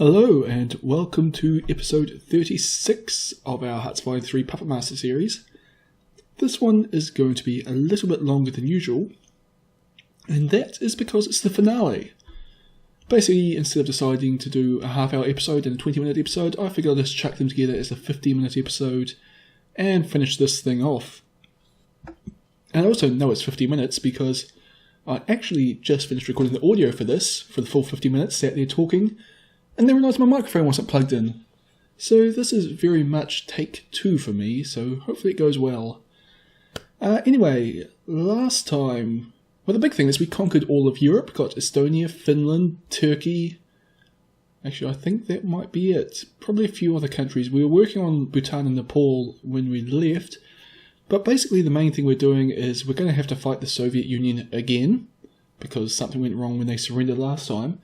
Hello and welcome to episode 36 of our Hearts of Iron 3 Puppet Master series. This one is going to be a little bit longer than usual, and that is because it's the finale. Basically, instead of deciding to do a half-hour episode and a 20-minute episode, I figured I'll just chuck them together as a 15-minute episode and finish this thing off. And I also know it's 50 minutes because I actually just finished recording the audio for this, for the full 50 minutes, sat there talking, and then realised my microphone wasn't plugged in. So this is very much take 2 for me, so hopefully it goes well. Anyway, last time, well, the big thing is we conquered all of Europe, got Estonia, Finland, Turkey. Actually, I think that might be it. Probably a few other countries. We were working on Bhutan and Nepal when we left, but basically the main thing we're doing is we're going to have to fight the Soviet Union again, because something went wrong when they surrendered last time.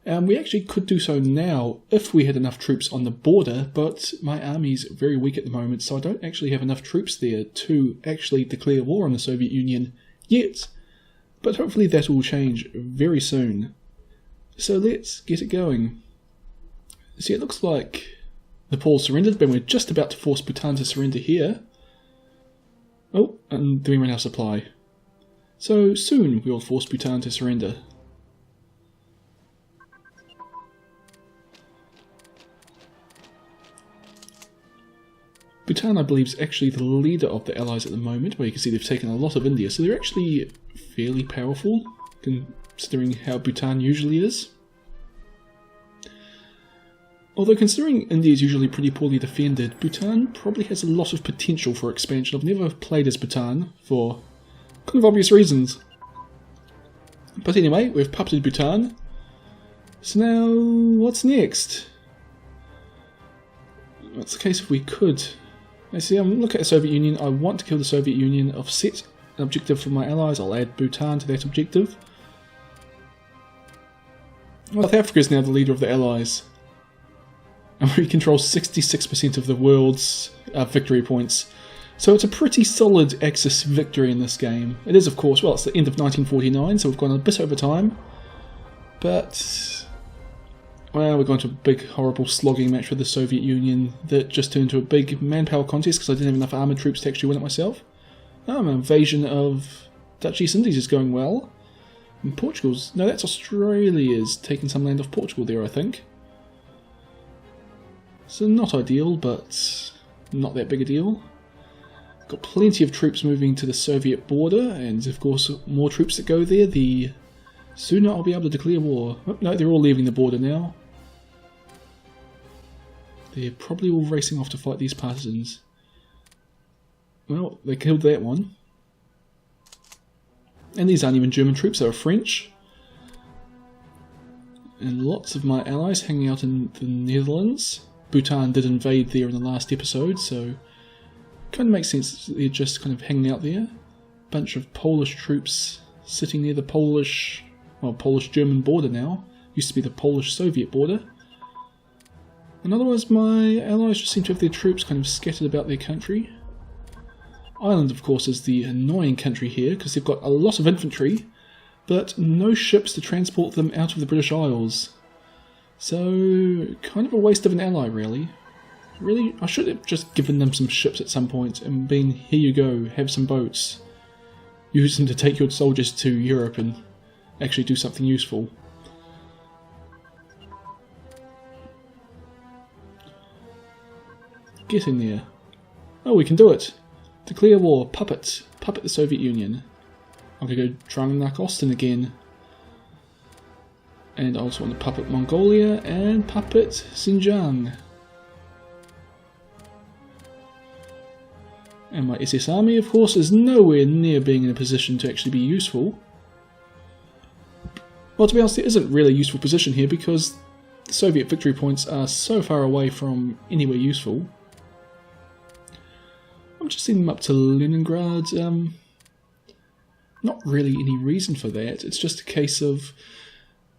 We actually could do so now if we had enough troops on the border, but my army's very weak at the moment, so I don't actually have enough troops there to actually declare war on the Soviet Union yet. But hopefully that will change very soon. So let's get it going. See, it looks like Nepal surrendered, but we're just about to force Bhutan to surrender here. Oh, and then we ran out of supply. So soon we'll force Bhutan to surrender. Bhutan, I believe, is actually the leader of the Allies at the moment, where you can see they've taken a lot of India, so they're actually fairly powerful, considering how Bhutan usually is. Although considering India is usually pretty poorly defended, Bhutan probably has a lot of potential for expansion. I've never played as Bhutan, for kind of obvious reasons. But anyway, we've puppeted Bhutan. So now, what's next? That's the case if we could. I see, I'm looking at the Soviet Union. I want to kill the Soviet Union. I've set an objective for my allies. I'll add Bhutan to that objective. South Africa is now the leader of the allies. And we control 66% of the world's victory points. So it's a pretty solid Axis victory in this game. It is, of course, well, it's the end of 1949, so we've gone a bit over time. But well, we're going to a big, horrible slogging match with the Soviet Union that just turned into a big manpower contest because I didn't have enough armoured troops to actually win it myself. Oh, my invasion of Dutch East Indies is going well. And Portugal's... no, that's Australia's taking some land off Portugal there, I think. So not ideal, but not that big a deal. Got plenty of troops moving to the Soviet border, and of course more troops that go there, the sooner I'll be able to declare war. Oh, no, they're all leaving the border now. They're probably all racing off to fight these partisans. Well, they killed that one. And these aren't even German troops, they were French. And lots of my allies hanging out in the Netherlands. Bhutan did invade there in the last episode, so kind of makes sense that they're just kind of hanging out there. Bunch of Polish troops sitting near the Polish-German border now. Used to be the Polish-Soviet border. And otherwise my allies just seem to have their troops kind of scattered about their country. Ireland, of course, is the annoying country here, because they've got a lot of infantry, but no ships to transport them out of the British Isles. So, kind of a waste of an ally, really. Really, I should have just given them some ships at some point, and been, here you go, have some boats. Use them to take your soldiers to Europe and actually do something useful. Get in there. Oh, we can do it. Declare war. Puppet the Soviet Union. I'm going to go try and knock Austin again. And I also want to puppet Mongolia and puppet Xinjiang. And my SS army, of course, is nowhere near being in a position to actually be useful. Well, to be honest, there isn't really a useful position here because the Soviet victory points are so far away from anywhere useful. I'm just sending them up to Leningrad. Not really any reason for that. It's just a case of...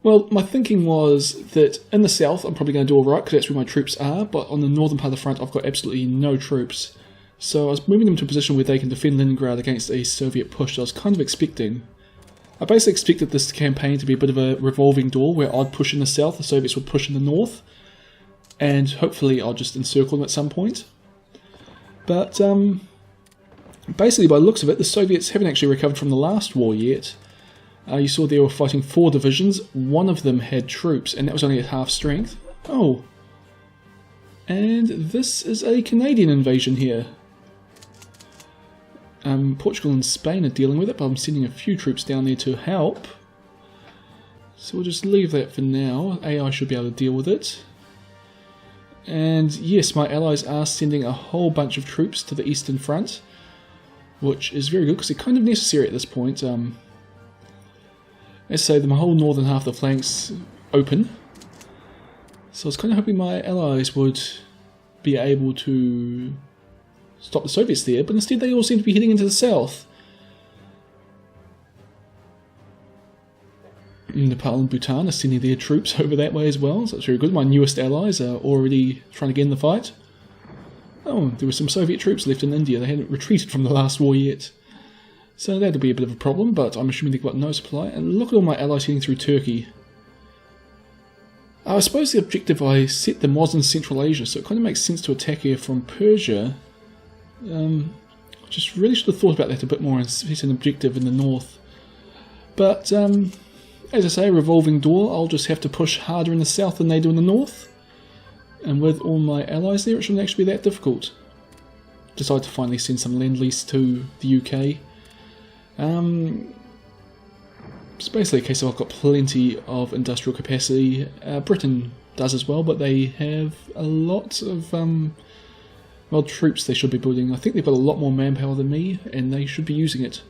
well, my thinking was that in the south I'm probably going to do alright because that's where my troops are, but on the northern part of the front I've got absolutely no troops. So I was moving them to a position where they can defend Leningrad against a Soviet push that I was kind of expecting. I basically expected this campaign to be a bit of a revolving door where I'd push in the south, the Soviets would push in the north, and hopefully I'll just encircle them at some point. But basically, by the looks of it, the Soviets haven't actually recovered from the last war yet. You saw they were fighting 4 divisions. One of them had troops, and that was only at half strength. Oh. And this is a Canadian invasion here. Portugal and Spain are dealing with it, but I'm sending a few troops down there to help. So we'll just leave that for now. AI should be able to deal with it. And yes, my allies are sending a whole bunch of troops to the Eastern Front, which is very good because they're kind of necessary at this point. As I say, my whole northern half of the flank's open. So I was kind of hoping my allies would be able to stop the Soviets there, but instead they all seem to be heading into the south. Nepal and Bhutan are sending their troops over that way as well, so that's very good. My newest allies are already trying to get in the fight. Oh, there were some Soviet troops left in India. They hadn't retreated from the last war yet. So that'll be a bit of a problem, but I'm assuming they've got no supply. And look at all my allies heading through Turkey. I suppose the objective I set them was in Central Asia, so it kind of makes sense to attack here from Persia. Just really should have thought about that a bit more and set an objective in the north. But, as I say, revolving door, I'll just have to push harder in the south than they do in the north. And with all my allies there, it shouldn't actually be that difficult. Decide to finally send some Lend-Lease to the UK. It's basically a case of I've got plenty of industrial capacity. Britain does as well, but they have a lot of well, troops they should be building. I think they've got a lot more manpower than me, and they should be using it.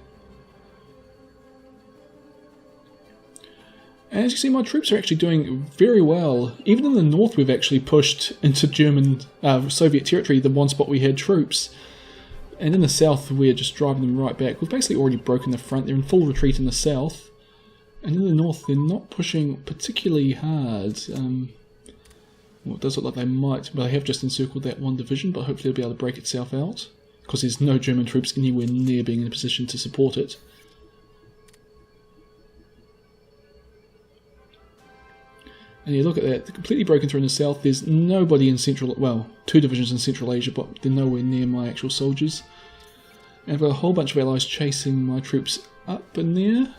As you see, my troops are actually doing very well. Even in the north, we've actually pushed into German, Soviet territory, the one spot we had troops. And in the south, we're just driving them right back. We've basically already broken the front. They're in full retreat in the south. And in the north, they're not pushing particularly hard. Well, it does look like they might, but they have just encircled that one division, but hopefully they'll be able to break itself out, because there's no German troops anywhere near being in a position to support it. And you look at that, they're completely broken through in the south. There's nobody in Central, well, 2 divisions in Central Asia, but they're nowhere near my actual soldiers. And I've got a whole bunch of allies chasing my troops up in there.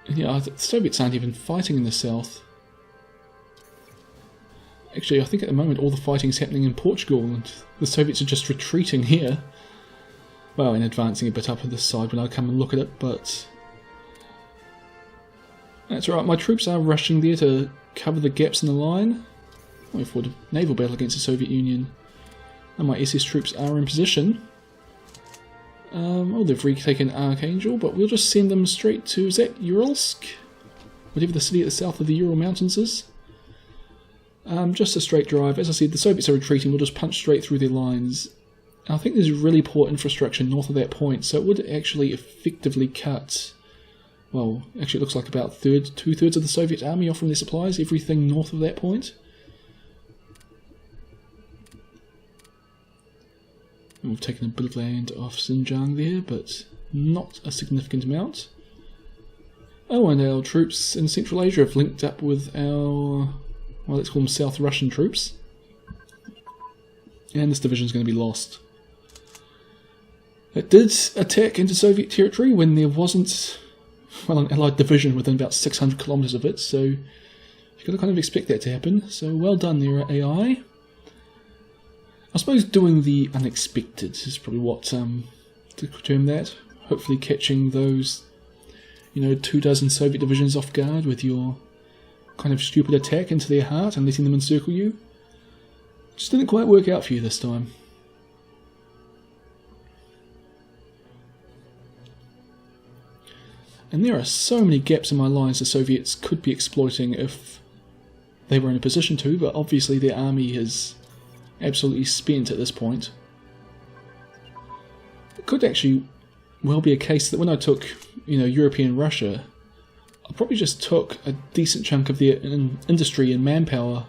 And yeah, the Soviets aren't even fighting in the south. Actually, I think at the moment all the fighting is happening in Portugal, and the Soviets are just retreating here. Well, and advancing a bit up on this side when I come and look at it, but that's alright. My troops are rushing there to cover the gaps in the line. Wait for a naval battle against the Soviet Union. And my SS troops are in position. Oh, they've retaken Archangel, but we'll just send them straight to, is that Uralsk? Whatever the city at the south of the Ural Mountains is. Just a straight drive. As I said, the Soviets are retreating. We'll just punch straight through their lines. And I think there's really poor infrastructure north of that point, so it would actually effectively cut, well, actually it looks like about 2/3 of the Soviet army off from their supplies, everything north of that point. And we've taken a bit of land off Xinjiang there, but not a significant amount. Oh, and our troops in Central Asia have linked up with our, well, let's call them South Russian troops. And this division is going to be lost. It did attack into Soviet territory when there wasn't, well, an Allied division within about 600 kilometres of it, so you've got to kind of expect that to happen. So well done there, AI. I suppose doing the unexpected is probably what to term that. Hopefully catching those, 24 Soviet divisions off guard with your kind of stupid attack into their heart and letting them encircle you. Just didn't quite work out for you this time. And there are so many gaps in my lines the Soviets could be exploiting if they were in a position to, but obviously their army is absolutely spent at this point. It could actually well be a case that when I took, European Russia, I probably just took a decent chunk of their industry and manpower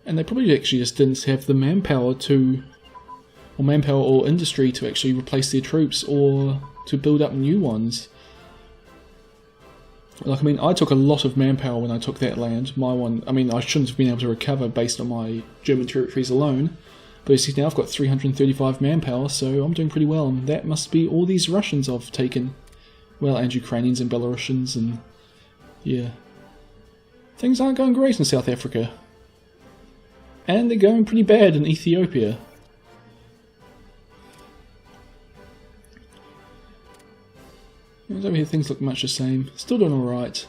And they probably actually just didn't have the manpower or industry to actually replace their troops or to build up new ones. Like, I mean, I took a lot of manpower when I took that land. I shouldn't have been able to recover based on my German territories alone. But you see, now I've got 335 manpower, so I'm doing pretty well. And that must be all these Russians I've taken. Well, and Ukrainians and Belarusians, and yeah. Things aren't going great in South Africa. And they're going pretty bad in Ethiopia. Over here things look much the same. Still doing alright.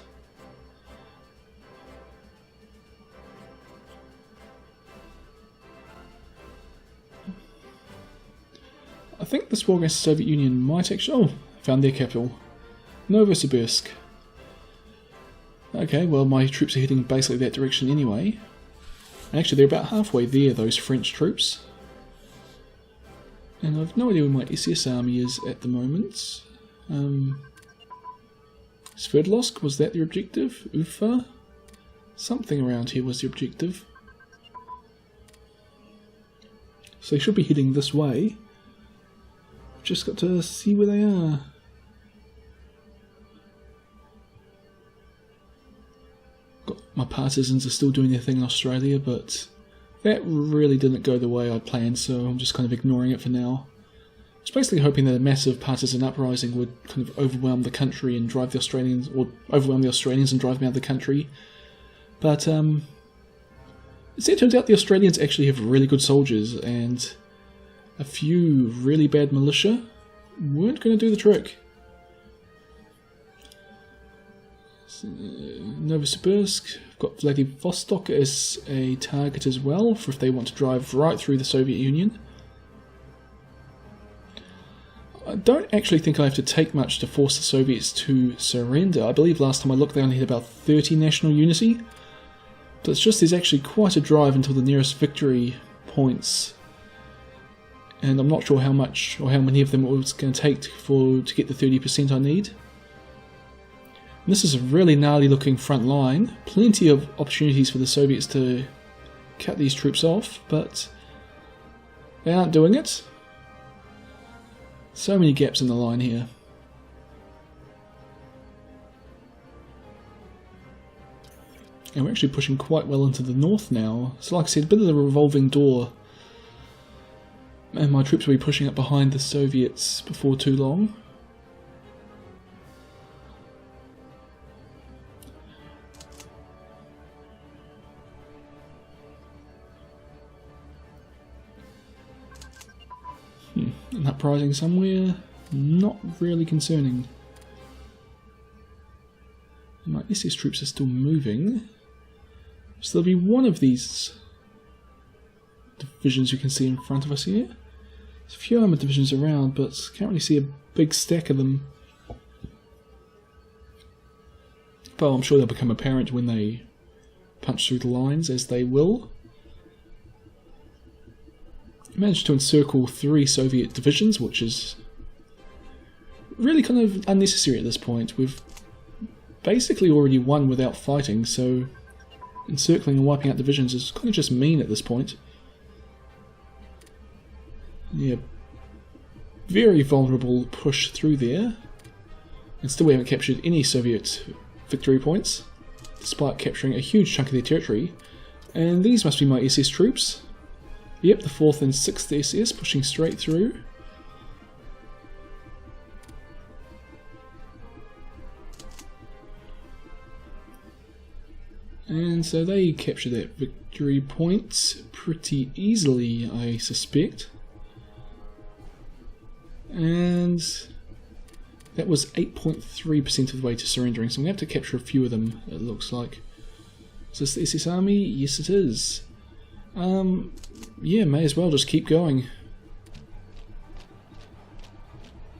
I think this war against the Soviet Union might actually... Oh, found their capital. Novosibirsk. Okay, well my troops are heading basically that direction anyway. Actually they're about halfway there, those French troops. And I've no idea where my SS army is at the moment. Sverdlovsk, was that the objective? Ufa? Something around here was the objective. So they should be heading this way. Just got to see where they are. My partisans are still doing their thing in Australia, but that really didn't go the way I'd planned, so I'm just kind of ignoring it for now. I was basically hoping that a massive partisan uprising would kind of overwhelm the country and drive the Australians, or overwhelm the Australians and drive them out of the country. But it turns out the Australians actually have really good soldiers, and a few really bad militia weren't going to do the trick. Novosibirsk, I've got Vladivostok as a target as well, for if they want to drive right through the Soviet Union. I don't actually think I have to take much to force the Soviets to surrender. I believe last time I looked they only had about 30 national unity. But it's just there's actually quite a drive until the nearest victory points. And I'm not sure how much or how many of them it's going to take to get the 30% I need. And this is a really gnarly looking front line. Plenty of opportunities for the Soviets to cut these troops off, but they aren't doing it. So many gaps in the line here. And we're actually pushing quite well into the north now. So like I said, a bit of the revolving door. And my troops will be pushing up behind the Soviets before too long. An uprising somewhere, not really concerning. My SS troops are still moving, so there'll be one of these divisions you can see in front of us here. There's a few armoured divisions around, but can't really see a big stack of them. But I'm sure they'll become apparent when they punch through the lines, as they will. Managed to encircle 3 Soviet divisions, which is really kind of unnecessary at this point. We've basically already won without fighting, so encircling and wiping out divisions is kind of just mean at this point. Yeah, very vulnerable push through there, and still we haven't captured any Soviet victory points, despite capturing a huge chunk of their territory. And these must be my SS troops. Yep, the 4th and 6th SS pushing straight through. And so they capture that victory point pretty easily, I suspect. And that was 8.3% of the way to surrendering, so I'm going to have to capture a few of them, it looks like. Is this the SS Army? Yes it is. Yeah, may as well just keep going.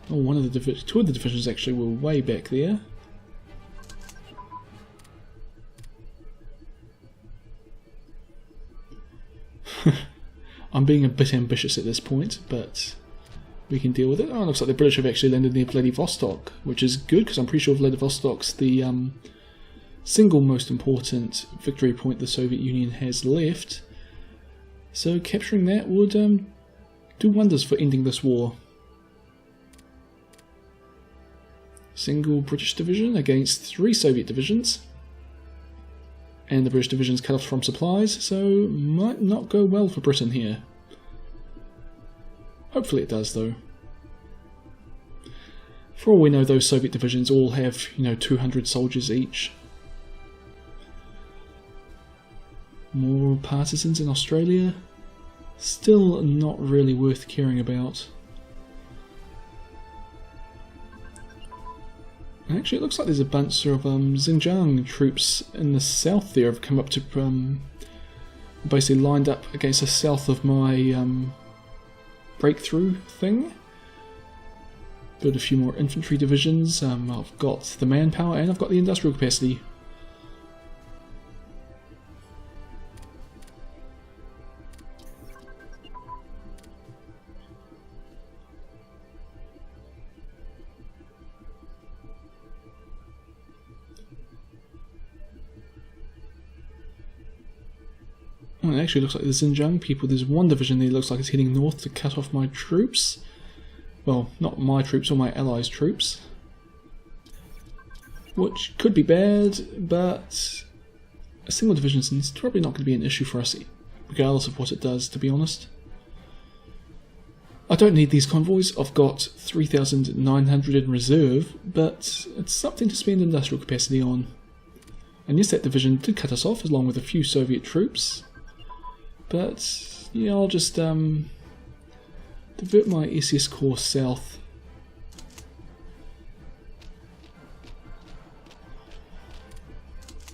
Oh, two of the divisions actually were way back there. I'm being a bit ambitious at this point, but we can deal with it. Oh, it looks like the British have actually landed near Vladivostok, which is good, because I'm pretty sure Vladivostok's the single most important victory point the Soviet Union has left. So capturing that would do wonders for ending this war. Single British division against 3 Soviet divisions. And the British division's cut off from supplies, so might not go well for Britain here. Hopefully it does, though. For all we know, those Soviet divisions all have, 200 soldiers each. More partisans in Australia. Still not really worth caring about. Actually, it looks like there's a bunch of Xinjiang troops in the south there have come up to basically lined up against the south of my breakthrough thing. Build a few more infantry divisions. I've got the manpower and I've got the industrial capacity. Well, it actually looks like the Xinjiang people, there's one division there that looks like it's heading north to cut off my troops. Well, not my troops or my allies' troops. Which could be bad, but a single division is probably not going to be an issue for us, regardless of what it does, to be honest. I don't need these convoys, I've got 3,900 in reserve, but it's something to spend industrial capacity on. And yes, that division did cut us off, along with a few Soviet troops. But, yeah, I'll just divert my SS Corps south.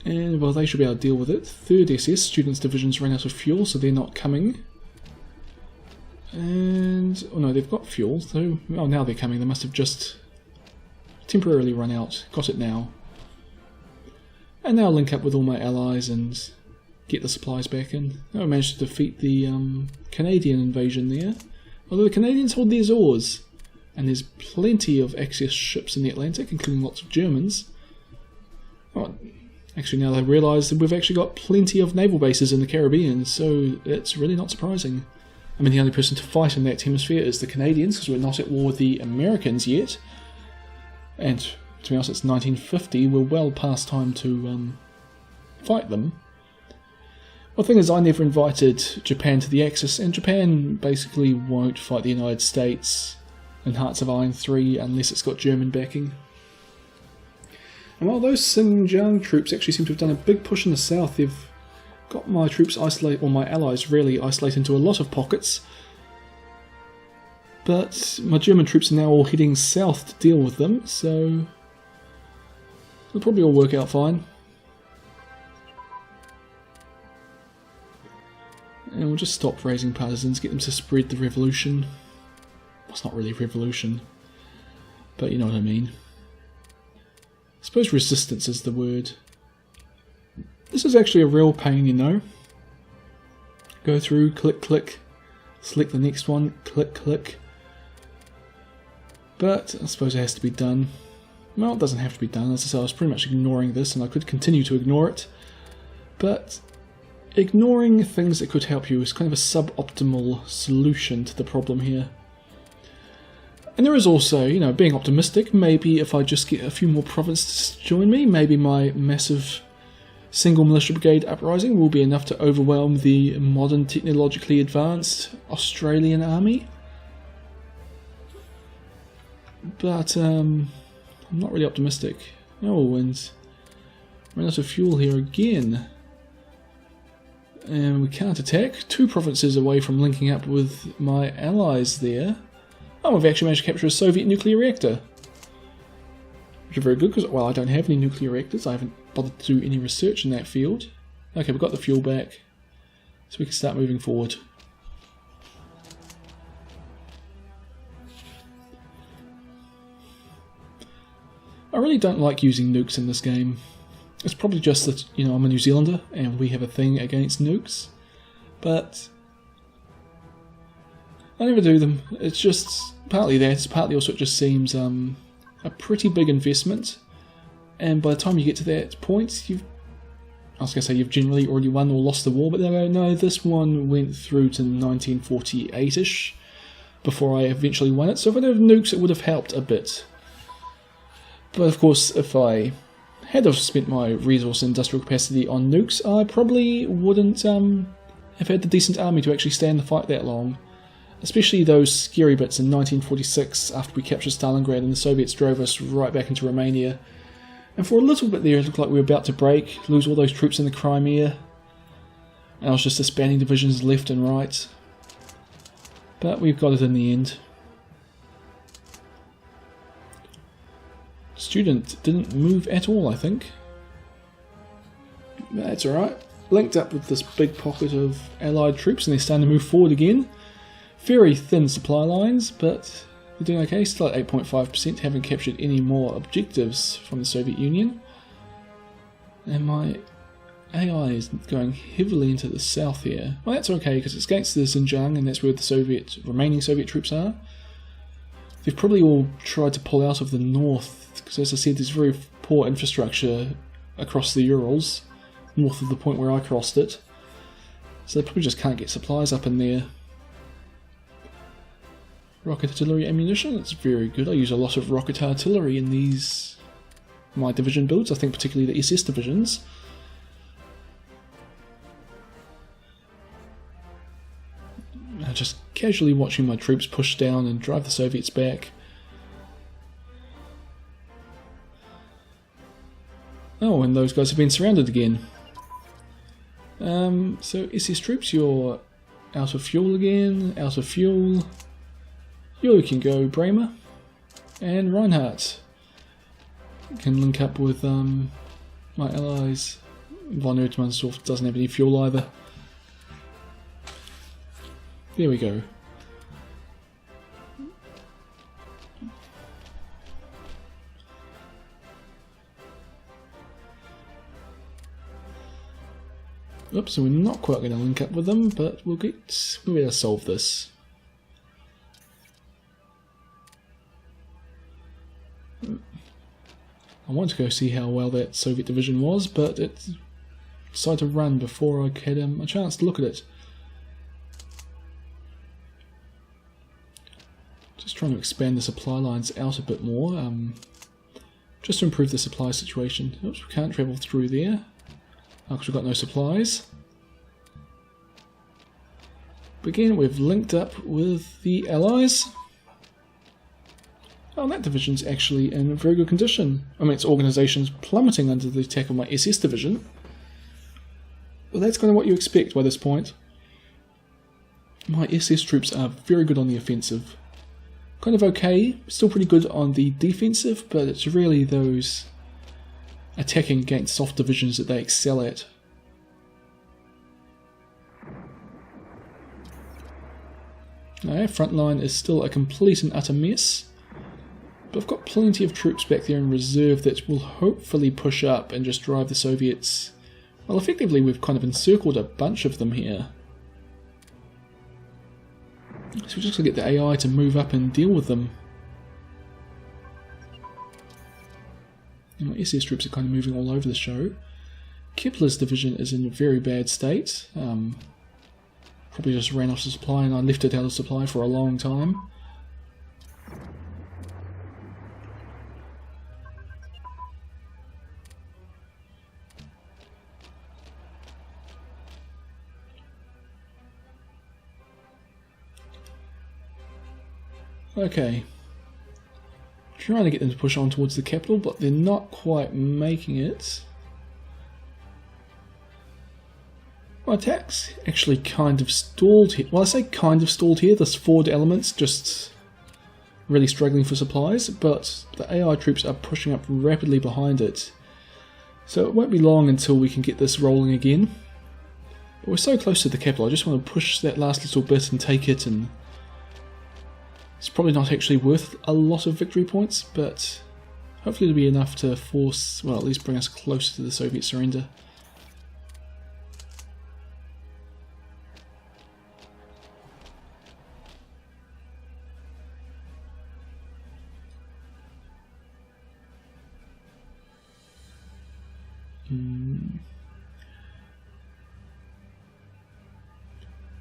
And, well, they should be able to deal with it. 3rd SS, Students Division's run out of fuel, so they're not coming. And, oh no, they've got fuel, so, oh, now they're coming. They must have just temporarily run out. Got it now. And now I'll link up with all my allies and get the supplies back in. I managed to defeat the Canadian invasion there. Although the Canadians hold the Azores, and there's plenty of access ships in the Atlantic, including lots of Germans. Oh, actually, now they realise that we've actually got plenty of naval bases in the Caribbean, so it's really not surprising. I mean, the only person to fight in that hemisphere is the Canadians, because we're not at war with the Americans yet. And to be honest, it's 1950, we're well past time to fight them. Well, the thing is, I never invited Japan to the Axis, and Japan basically won't fight the United States in Hearts of Iron 3 unless it's got German backing. And while those Xinjiang troops actually seem to have done a big push in the south, they've got my troops isolated, or my allies really isolated into a lot of pockets. But my German troops are now all heading south to deal with them, so it'll probably all work out fine. And we'll just stop raising partisans, get them to spread the revolution. Well, it's not really a revolution, but you know what I mean. I suppose resistance is the word. This is actually a real pain, you know. Go through, click, click, select the next one, click, click. But I suppose it has to be done. Well, it doesn't have to be done. As I said, I was pretty much ignoring this, and I could continue to ignore it. But ignoring things that could help you is kind of a suboptimal solution to the problem here. And there is also, you know, being optimistic, maybe if I just get a few more provinces to join me, maybe my massive single militia brigade uprising will be enough to overwhelm the modern, technologically advanced Australian army. But I'm not really optimistic. Oh, and ran out of fuel here again. And we can't attack. 2 provinces away from linking up with my allies there. Oh, we've actually managed to capture a Soviet nuclear reactor. Which is very good, because, well, I don't have any nuclear reactors. I haven't bothered to do any research in that field. Okay, we've got the fuel back. So we can start moving forward. I really don't like using nukes in this game. It's probably just that, you know, I'm a New Zealander and we have a thing against nukes. But I never do them. It's just partly that, partly also it just seems a pretty big investment. And by the time you get to that point, you've I was going to say you've generally already won or lost the war, but no, this one went through to 1948-ish before I eventually won it. So if I had nukes, it would have helped a bit. But of course, if I had have spent my resource and industrial capacity on nukes, I probably wouldn't have had the decent army to actually stand the fight that long. Especially those scary bits in 1946 after we captured Stalingrad and the Soviets drove us right back into Romania. And for a little bit there, it looked like we were about to break, lose all those troops in the Crimea. And I was just disbanding divisions left and right. But we've got it in the end. Student didn't move at all, I think. That's alright. Linked up with this big pocket of allied troops and they're starting to move forward again. Very thin supply lines, but they're doing okay. Still at 8.5%, haven't captured any more objectives from the Soviet Union. And my AI is going heavily into the south here. Well, that's okay, because it's against the Xinjiang, and that's where the remaining Soviet troops are. They've probably all tried to pull out of the north, because as I said, there's very poor infrastructure across the Urals, north of the point where I crossed it. So they probably just can't get supplies up in there. Rocket artillery ammunition, it's very good. I use a lot of rocket artillery in my division builds, I think particularly the SS divisions. Just casually watching my troops push down and drive the Soviets back. Oh, and those guys have been surrounded again. So SS troops, you're out of fuel again, out of fuel. You can go Bremer, and Reinhardt can link up with my allies. Von Uthmannsdorf doesn't have any fuel either. There we go. Oops, so we're not quite going to link up with them, but we'll be able to solve this. I wanted to go see how well that Soviet division was, but it decided to run before I had a chance to look at it. Just trying to expand the supply lines out a bit more, just to improve the supply situation. Oops, we can't travel through there, because we've got no supplies. But again, we've linked up with the Allies. Oh, that division's actually in very good condition. I mean, its organisation's plummeting under the attack of my SS division. But that's kind of what you expect by this point. My SS troops are very good on the offensive. Kind of okay, still pretty good on the defensive, but it's really those attacking against soft divisions that they excel at. Now, our front line is still a complete and utter mess. But I've got plenty of troops back there in reserve that will hopefully push up and just drive the Soviets. Well, effectively we've kind of encircled a bunch of them here. So we're just going to get the AI to move up and deal with them. And my SS troops are kind of moving all over the show. Kepler's division is in a very bad state. Probably just ran off supply and I left it out of supply for a long time. Okay, trying to get them to push on towards the capital, but they're not quite making it. My attack's actually kind of stalled here. Well, I say kind of stalled here, this forward element's just really struggling for supplies, but the AI troops are pushing up rapidly behind it. So it won't be long until we can get this rolling again. But we're so close to the capital, I just want to push that last little bit and take it, and it's probably not actually worth a lot of victory points, but hopefully it'll be enough to force, well, at least bring us closer to the Soviet surrender.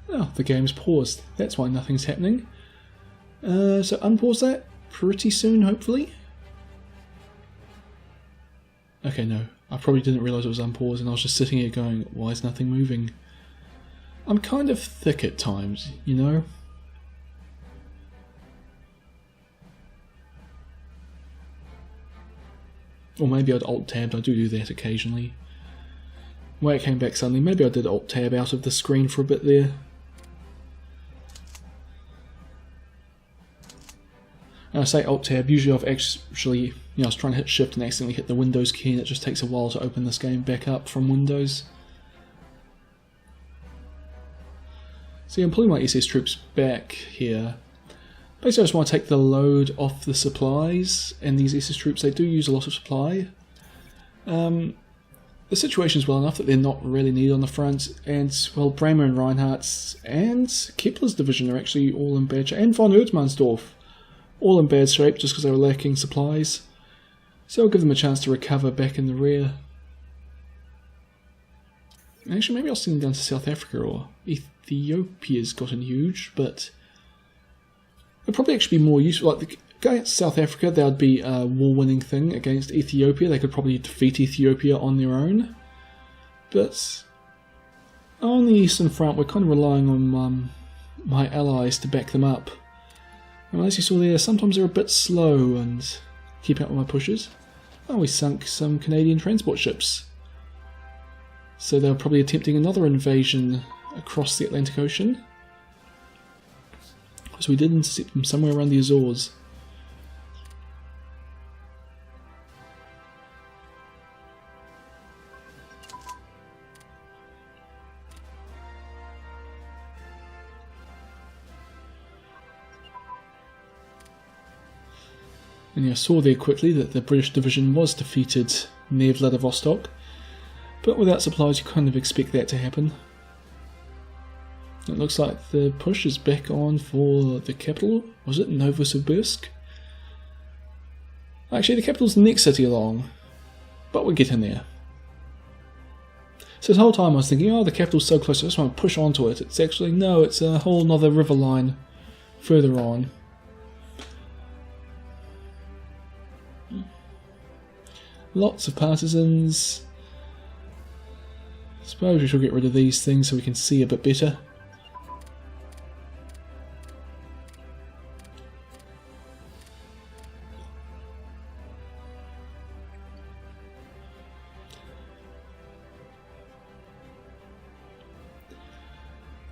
Oh, the game's paused. That's why nothing's happening. So unpause that pretty soon, hopefully. Okay, no. I probably didn't realise it was unpaused and I was just sitting here going, why is nothing moving? I'm kind of thick at times, you know? Or maybe I'd alt-tabbed, I do that occasionally. When it came back suddenly, maybe I did alt-tab out of the screen for a bit there. And I say alt-tab, usually I've actually, I was trying to hit shift and accidentally hit the Windows key and it just takes a while to open this game back up from Windows. See, I'm pulling my SS troops back here. Basically I just want to take the load off the supplies, and these SS troops, they do use a lot of supply. The situation's well enough that they're not really needed on the front, and, well, Bremer and Reinhardt's and Kepler's division are actually all in bad shape, and von Erdmannsdorf, all in bad shape just because they were lacking supplies. So I'll give them a chance to recover back in the rear. Actually, maybe I'll send them down to South Africa, or Ethiopia's gotten huge, but it'd probably actually be more useful. Like, against South Africa, that would be a war-winning thing. Against Ethiopia, they could probably defeat Ethiopia on their own. But on the Eastern Front, we're kind of relying on my allies to back them up. And as you saw there, sometimes they're a bit slow and keep up with my pushes. Oh, we sunk some Canadian transport ships. So they're probably attempting another invasion across the Atlantic Ocean. So we did intercept them somewhere around the Azores. And you saw there quickly that the British division was defeated near Vladivostok, but without supplies you kind of expect that to happen. It looks like the push is back on for the capital. Was it Novosibirsk? Actually, the capital's the next city along, but we'll get in there. So the whole time I was thinking, oh, the capital's so close, I just want to push onto it. It's actually, no, it's a whole nother river line further on. Lots of partisans. Suppose we should get rid of these things so we can see a bit better.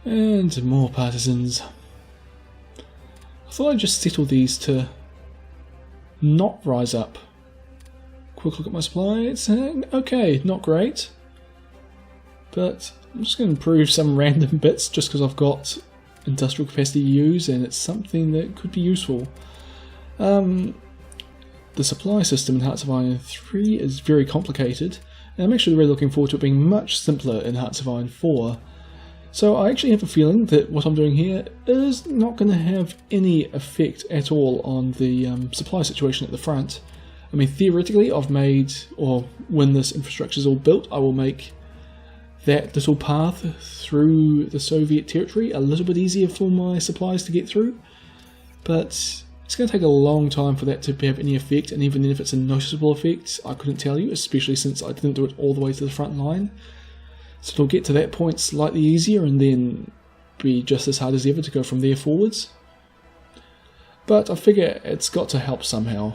And more partisans. I thought I'd just settle these to not rise up. Quick look at my supply. It's okay, not great. But I'm just going to improve some random bits just because I've got industrial capacity to use and it's something that could be useful. The supply system in Hearts of Iron 3 is very complicated, and I'm actually really looking forward to it being much simpler in Hearts of Iron 4. So I actually have a feeling that what I'm doing here is not going to have any effect at all on the supply situation at the front. I mean, theoretically I've made, or when this infrastructure is all built, I will make that little path through the Soviet territory a little bit easier for my supplies to get through. But it's going to take a long time for that to have any effect, and even if it's a noticeable effect, I couldn't tell you, especially since I didn't do it all the way to the front line. So it'll get to that point slightly easier and then be just as hard as ever to go from there forwards. But I figure it's got to help somehow.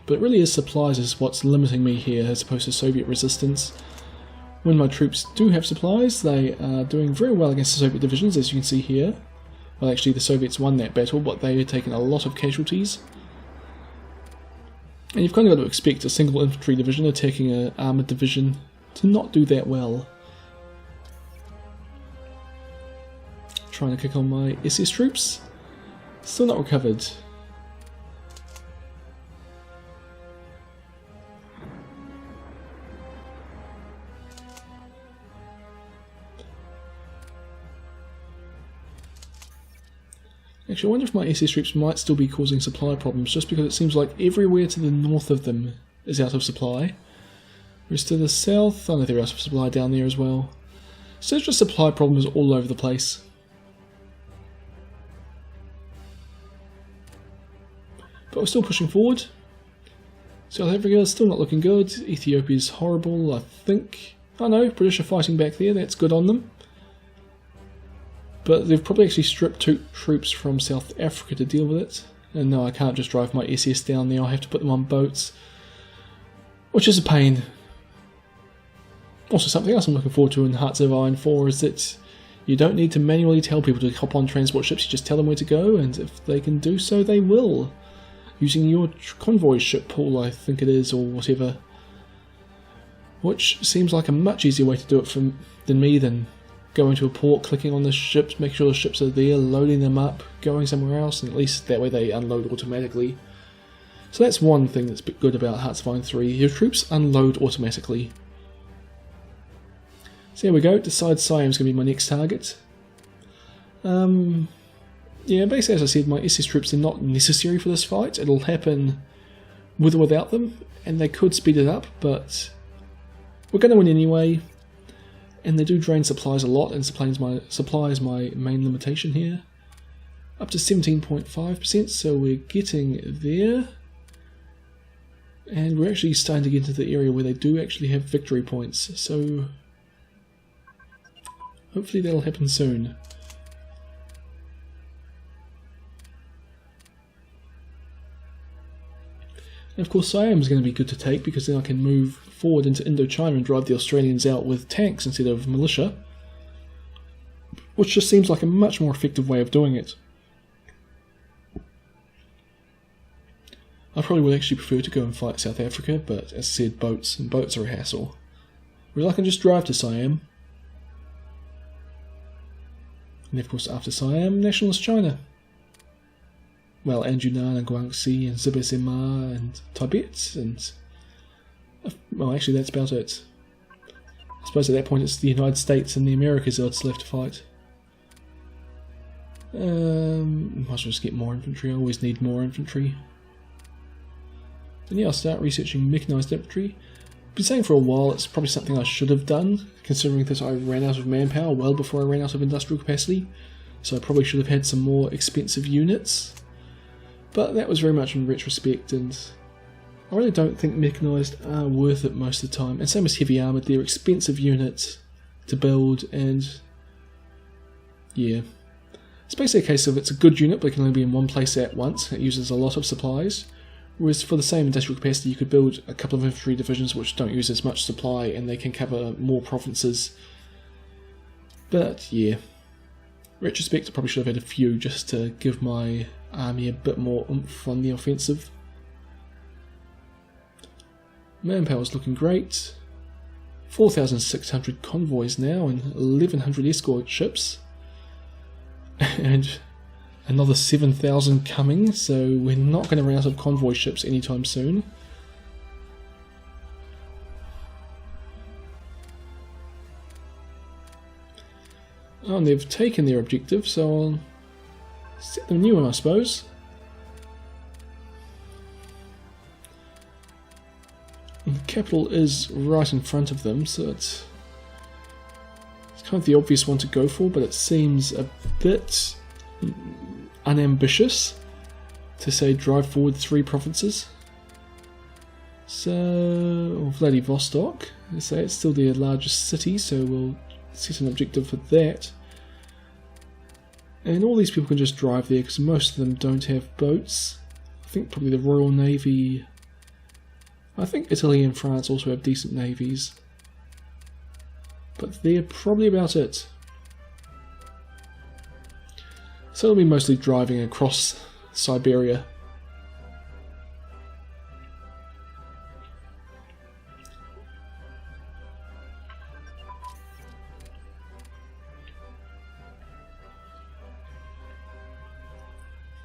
But it really is supplies is what's limiting me here as opposed to Soviet resistance. When my troops do have supplies, they are doing very well against the Soviet divisions, as you can see here. Well, actually the Soviets won that battle, but they had taken a lot of casualties. And you've kind of got to expect a single infantry division attacking an armoured division to not do that well. Trying to kick on my SS troops. Still not recovered. Actually, I wonder if my SS troops might still be causing supply problems, just because it seems like everywhere to the north of them is out of supply. Whereas to the south, I know they're out of supply down there as well. So there's just supply problems all over the place. But we're still pushing forward. South Africa is still not looking good. Ethiopia is horrible, I think. Oh no, British are fighting back there, that's good on them. But they've probably actually stripped troops from South Africa to deal with it. And no, I can't just drive my SS down there, I have to put them on boats. Which is a pain. Also, something else I'm looking forward to in Hearts of Iron 4 is that you don't need to manually tell people to hop on transport ships, you just tell them where to go, and if they can do so, they will. Using your convoy ship pool, I think it is, or whatever. Which seems like a much easier way to do it than me, than going to a port, clicking on the ships, making sure the ships are there, loading them up, going somewhere else, and at least that way they unload automatically. So that's one thing that's good about Hearts of Iron 3, your troops unload automatically. So here we go, decide Siam is going to be my next target. Yeah, basically as I said, my SS troops are not necessary for this fight. It'll happen with or without them, and they could speed it up, but we're going to win anyway. And they do drain supplies a lot, and supply is my main limitation here. Up to 17.5%, so we're getting there. And we're actually starting to get into the area where they do actually have victory points, so hopefully that'll happen soon. And of course Siam is going to be good to take, because then I can move forward into Indochina and drive the Australians out with tanks instead of militia, which just seems like a much more effective way of doing it. I probably would actually prefer to go and fight South Africa, but as I said, boats are a hassle. Whereas I can just drive to Siam. And of course after Siam, nationalist China. Well, and Yunnan and Guangxi and Zibesima and Tibet and... well, actually that's about it. I suppose at that point it's the United States and the Americas that's left to fight. Might as well just get more infantry, I always need more infantry. And yeah, I'll start researching mechanised infantry. I've been saying for a while it's probably something I should have done, considering that I ran out of manpower well before I ran out of industrial capacity, so I probably should have had some more expensive units. But that was very much in retrospect, and I really don't think mechanised are worth it most of the time. And same as heavy armoured, they're expensive units to build, and yeah. It's basically a case of it's a good unit but it can only be in one place at once. It uses a lot of supplies. Whereas for the same industrial capacity you could build a couple of infantry divisions which don't use as much supply and they can cover more provinces. But yeah. Retrospect, I probably should have had a few just to give my army a bit more oomph on the offensive. Manpower's looking great. 4,600 convoys now and 1,100 escort ships. And another 7,000 coming, so we're not going to run out of convoy ships anytime soon. Oh, and they've taken their objective, so I'll set them a new one, I suppose. And the capital is right in front of them, so it's kind of the obvious one to go for, but it seems a bit unambitious to say drive forward 3 provinces. So, Vladivostok, I say it's still their largest city, so we'll set an objective for that. And all these people can just drive there because most of them don't have boats. I think probably the Royal Navy. I think Italy and France also have decent navies. But they're probably about it. So it'll be mostly driving across Siberia.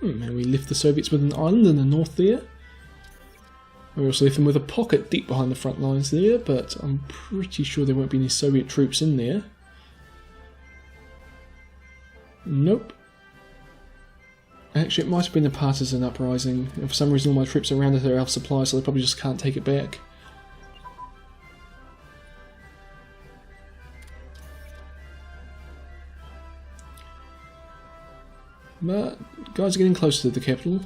And we left the Soviets with an island in the north there. We also left them with a pocket deep behind the front lines there, but I'm pretty sure there won't be any Soviet troops in there. Nope. Actually, it might have been a partisan uprising. And for some reason all my troops around it are out of supply, so they probably just can't take it back. But guys are getting closer to the capital.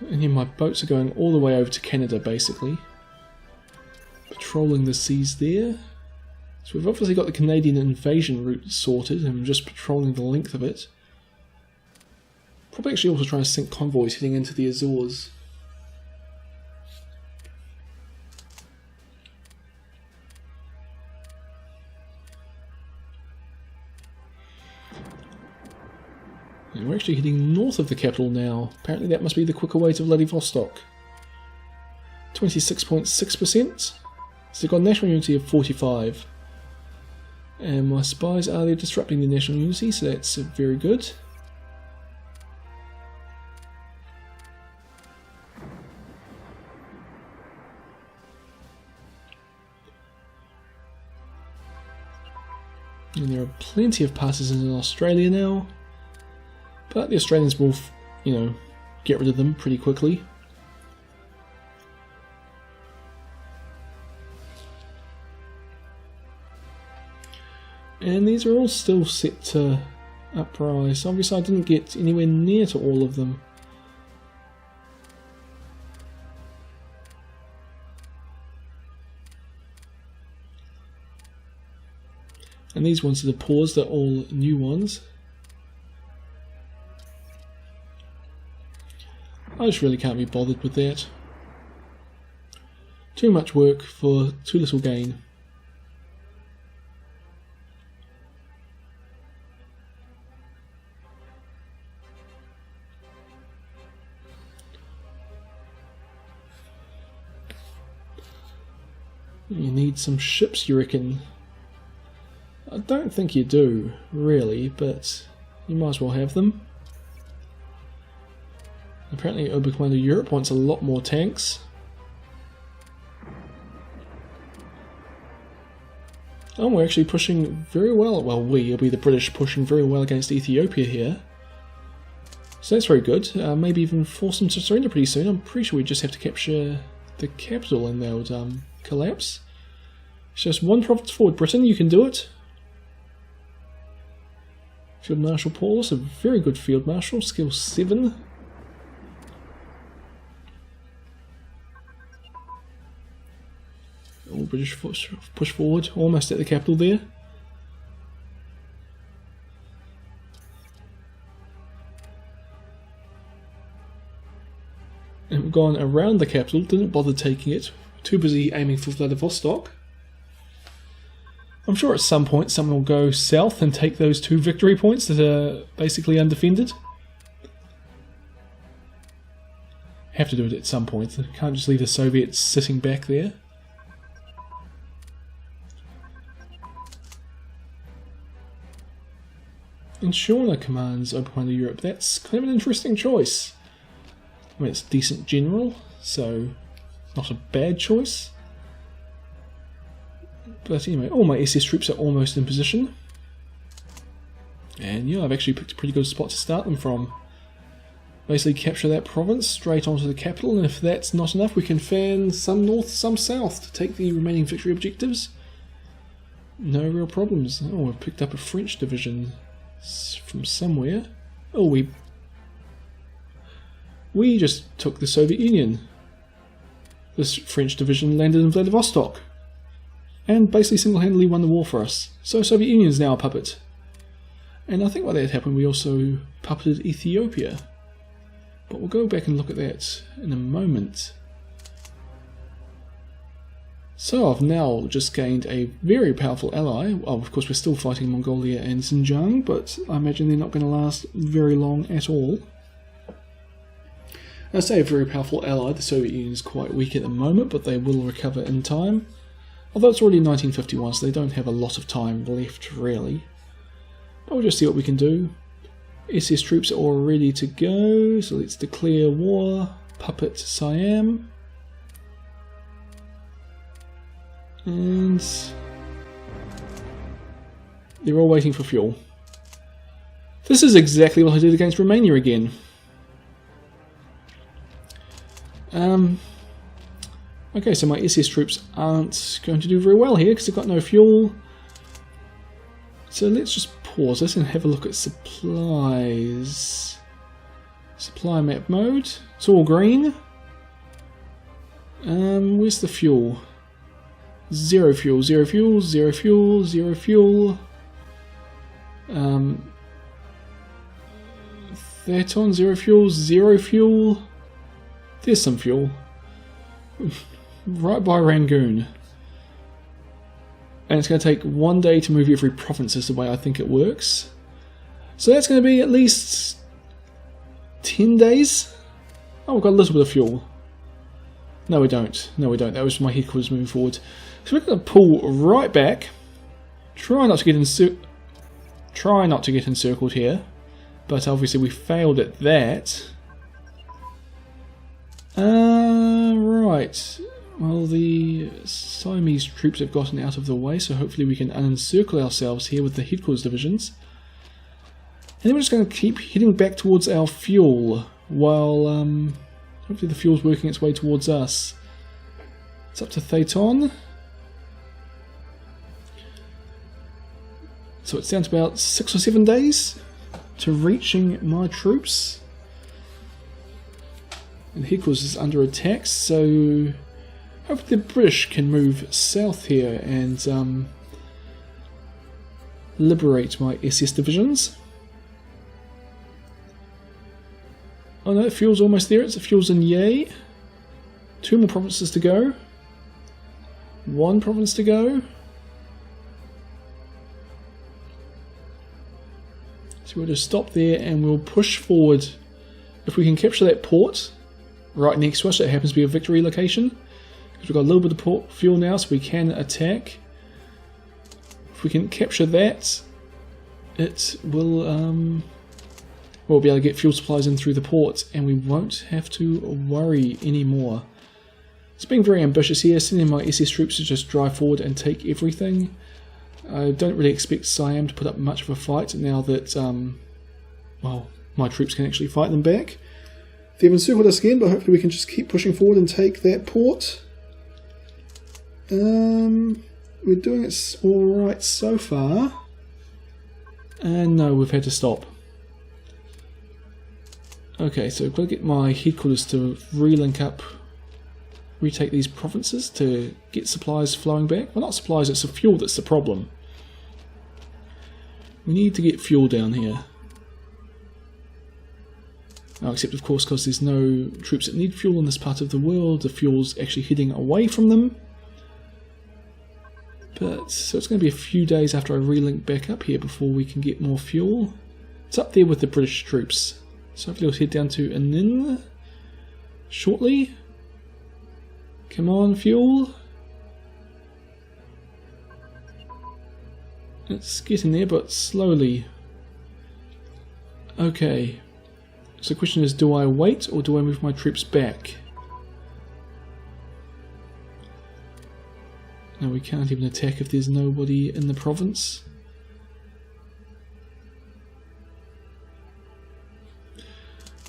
And yeah, my boats are going all the way over to Canada, basically. Patrolling the seas there. So we've obviously got the Canadian invasion route sorted, and we're just patrolling the length of it. Probably actually also trying to sink convoys heading into the Azores. And we're actually heading north of the capital now. Apparently that must be the quicker way to Vladivostok. 26.6%. So they've got a national unity of 45. And my spies are there disrupting the national unity, so that's very good. And there are plenty of partisans in Australia now. But the Australians will, you know, get rid of them pretty quickly. And these are all still set to uprise. Obviously I didn't get anywhere near to all of them. And these ones that are paused are all new ones. I just really can't be bothered with that. Too much work for too little gain. You need some ships, you reckon? I don't think you do, really, but you might as well have them. Apparently Oberkommando Europe wants a lot more tanks. Oh, we're actually pushing very well. Well, it'll be the British pushing very well against Ethiopia here. So that's very good. Maybe even force them to surrender pretty soon. I'm pretty sure we just have to capture the capital and they would collapse. It's just one province forward, Britain. You can do it. Field Marshal Paulus, a very good Field Marshal, skill 7. All British push forward, almost at the capital there. And we've gone around the capital, didn't bother taking it, too busy aiming for Vladivostok. I'm sure at some point someone will go south and take those 2 victory points that are basically undefended. Have to do it at some point, can't just leave the Soviets sitting back there. And Shauna commands Oberkommando Europe. That's kind of an interesting choice. I mean, it's a decent general, so not a bad choice. But anyway, all my SS troops are almost in position. And yeah, I've actually picked a pretty good spot to start them from. Basically capture that province straight onto the capital, and if that's not enough we can fan some north, some south to take the remaining victory objectives. No real problems. Oh, I've picked up a French division from somewhere. Oh, we just took the Soviet Union. This French division landed in Vladivostok and basically single-handedly won the war for us. So Soviet Union is now a puppet. And I think while that happened we also puppeted Ethiopia. But we'll go back and look at that in a moment. So I've now just gained a very powerful ally. Well, of course we're still fighting Mongolia and Xinjiang, but I imagine they're not going to last very long at all. I say a very powerful ally. The Soviet Union is quite weak at the moment, but they will recover in time. Although it's already 1951, so they don't have a lot of time left, really. But we'll just see what we can do. SS troops are all ready to go, so let's declare war. Puppet Siam. And they're all waiting for fuel. This is exactly what I did against Romania again. Okay, so my SS troops aren't going to do very well here because they've got no fuel. So let's just pause this and have a look at supplies. Supply map mode. It's all green. Where's the fuel? Zero fuel, zero fuel, zero fuel, zero fuel. Theaton, zero fuel, zero fuel. There's some fuel. Right by Rangoon. And it's going to take 1 day to move every province is the way I think it works. So that's going to be at least 10 days. Oh, we've got a little bit of fuel. No we don't. No we don't. That was my headquarters moving forward. So we're going to pull right back. Try not to get encircled here. But obviously we failed at that. Right. Well, the Siamese troops have gotten out of the way, so hopefully we can unencircle ourselves here with the headquarters divisions. And then we're just going to keep heading back towards our fuel, while hopefully the fuel's working its way towards us. It's up to Theaton. So it's down to about 6 or 7 days to reaching my troops. And the headquarters is under attack, so hopefully the British can move south here and liberate my SS divisions. Oh no, the fuel's almost there. It's the fuel's in Yay. 2 more provinces to go. 1 province to go. So we'll just stop there and we'll push forward. If we can capture that port right next to us, that happens to be a victory location. Because we've got a little bit of port fuel now, so we can attack. If we can capture that, it will we'll be able to get fuel supplies in through the port, and we won't have to worry anymore. It's being very ambitious here, sending my SS troops to just drive forward and take everything. I don't really expect Siam to put up much of a fight now that, well, my troops can actually fight them back. They've encircled us again, but hopefully we can just keep pushing forward and take that port. We're doing it alright so far. And no, we've had to stop. Okay, so I've got to get my headquarters to relink up, retake these provinces to get supplies flowing back. Well, not supplies, it's the fuel that's the problem. We need to get fuel down here. Now, except of course because there's no troops that need fuel in this part of the world, the fuel's actually heading away from them. But, so it's going to be a few days after I relink back up here before we can get more fuel. It's up there with the British troops. So hopefully we'll head down to Anin shortly. Come on, fuel. It's getting there, but slowly. Okay. So the question is, do I wait or do I move my troops back? No, we can't even attack if there's nobody in the province.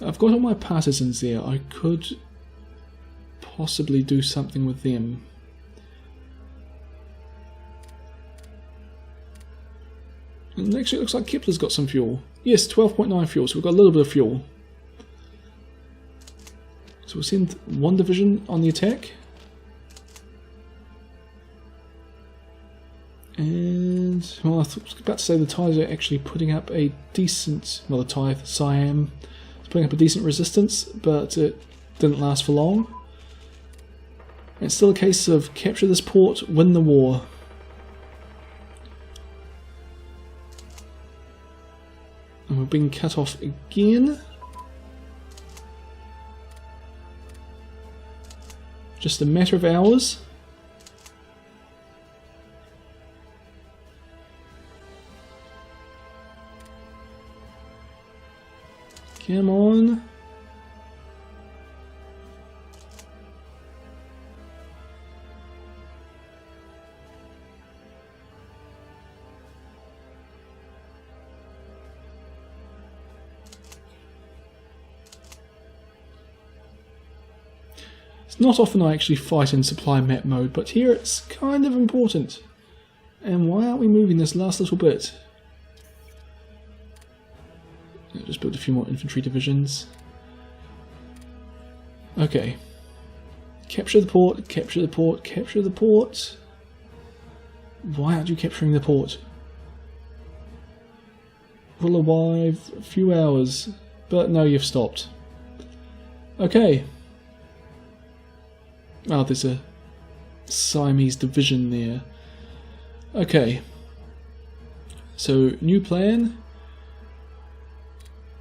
I've got all my partisans there. I could possibly do something with them. And actually it looks like Kepler's got some fuel. Yes, 12.9 fuel, so we've got a little bit of fuel. So we'll send 1 division on the attack. And, well, I was about to say the Thais are actually putting up a decent, well, the Thai, Siam, is putting up a decent resistance, but it didn't last for long. It's still a case of capture this port, win the war. And we're being cut off again. Just a matter of hours. Come on. It's not often I actually fight in supply map mode, but here it's kind of important. And why aren't we moving this last little bit? I'll just build a few more infantry divisions. Okay. Capture the port, capture the port, capture the port. Why aren't you capturing the port? Will arrive a few hours, but no, you've stopped. Okay. Oh, there's a Siamese division there. Okay. So, new plan.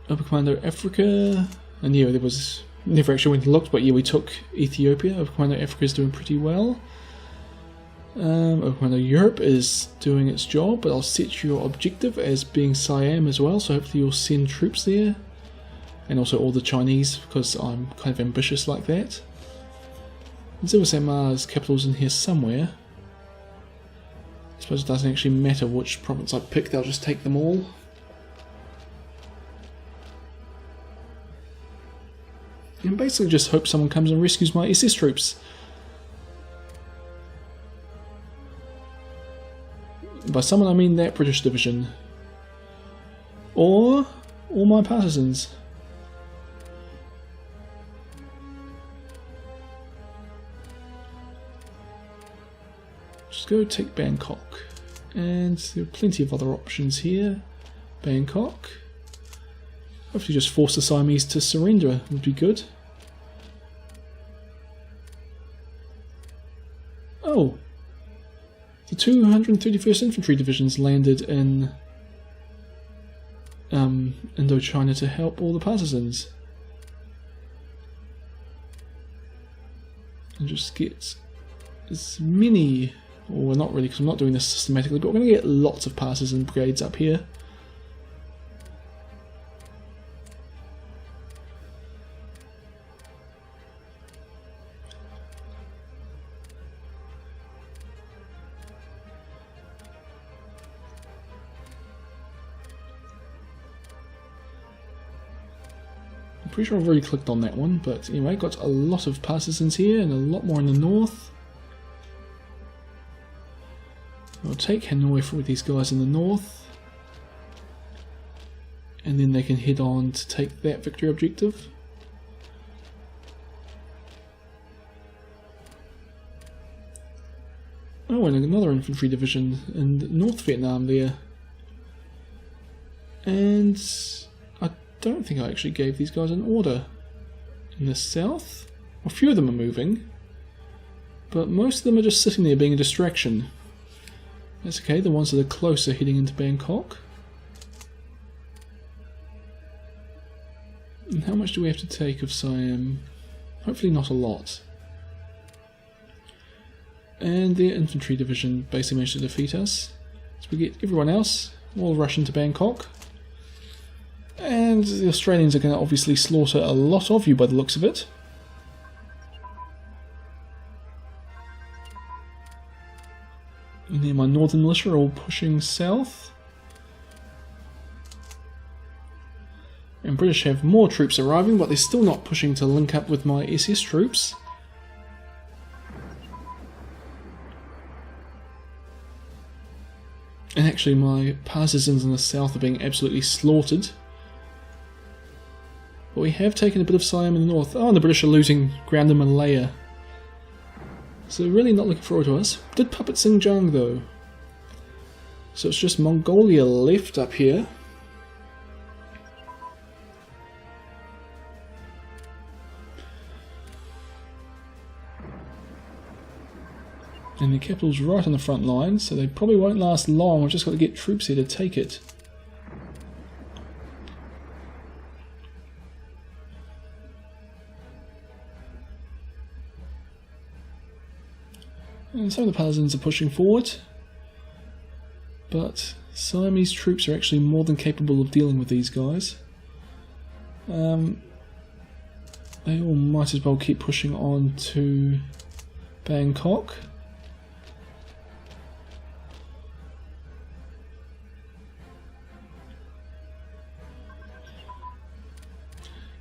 Upper Commando Africa. And yeah, there was... Never actually went and looked, but yeah, we took Ethiopia. Upper Commando Africa is doing pretty well. Upper Commando Europe is doing its job, but I'll set your objective as being Siam as well, so hopefully you'll send troops there. And also all the Chinese, because I'm kind of ambitious like that. Ziwasamar's capital's in here somewhere. I suppose it doesn't actually matter which province I pick, they'll just take them all. And basically just hope someone comes and rescues my SS troops. By someone I mean that British division. Or all my partisans. Just go take Bangkok. And there are plenty of other options here. Bangkok. Hopefully just force the Siamese to surrender would be good. Oh! The 231st Infantry Divisions landed in Indochina to help all the partisans. And just get as many, or not really because I'm not doing this systematically, but we're going to get lots of partisan brigades up here. Pretty sure I've already clicked on that one, but anyway, got a lot of partisans here and a lot more in the north. I'll take Hanoi for these guys in the north, and then they can head on to take that victory objective. Oh, and another infantry division in North Vietnam there. And I don't think I actually gave these guys an order. In the south, a few of them are moving, but most of them are just sitting there being a distraction. That's okay, the ones that are closer heading into Bangkok. And how much do we have to take of Siam? Hopefully not a lot. And their infantry division basically managed to defeat us. So we get everyone else all rush into Bangkok. And the Australians are going to obviously slaughter a lot of you by the looks of it. And then my northern militia are all pushing south. And British have more troops arriving, but they're still not pushing to link up with my SS troops. And actually my partisans in the south are being absolutely slaughtered. But we have taken a bit of Siam in the north. Oh, and the British are losing ground in Malaya. So really not looking forward to us. Did puppet Xinjiang though. So it's just Mongolia left up here. And the capital's right on the front line, so they probably won't last long. We've just got to get troops here to take it. And some of the partisans are pushing forward, but Siamese troops are actually more than capable of dealing with these guys. They all might as well keep pushing on to Bangkok.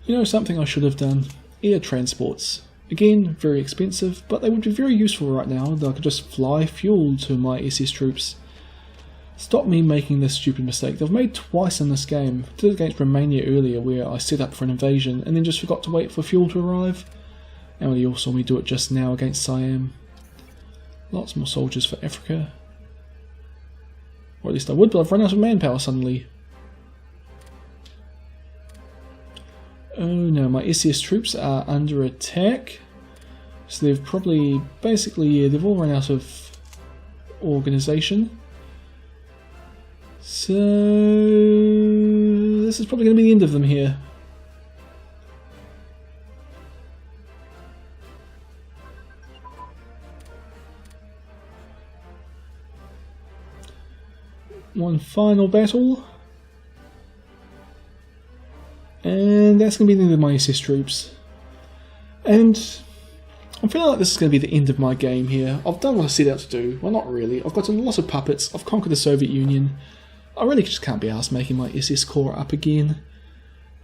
You know something I should have done? Air transports. Again, very expensive, but they would be very useful right now. I could just fly fuel to my SS troops. Stop me making this stupid mistake. They've made twice in this game. I did it against Romania earlier, where I set up for an invasion and then just forgot to wait for fuel to arrive. And you all saw me do it just now against Siam. Lots more soldiers for Africa. Or at least I would, but I've run out of manpower suddenly. Oh no, my SS troops are under attack. So they've probably, basically, yeah, they've all run out of organisation. So this is probably going to be the end of them here. One final battle. And that's going to be the end of my SS troops. And I'm feeling like this is going to be the end of my game here. I've done what I set out to do. Well, not really. I've got a lot of puppets. I've conquered the Soviet Union. I really just can't be asked making my SS Corps up again.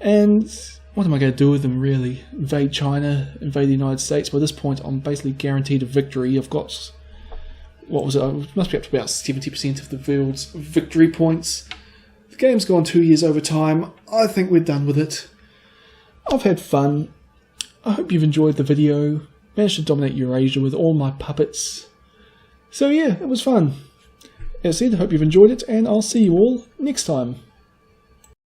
And what am I going to do with them, really? Invade China? Invade the United States? By this point, I'm basically guaranteed a victory. I've got, what was it? I must be up to about 70% of the world's victory points. The game's gone 2 years over time. I think we're done with it. I've had fun. I hope you've enjoyed the video. Managed to dominate Eurasia with all my puppets. So yeah, it was fun. As I said, I hope you've enjoyed it, and I'll see you all next time.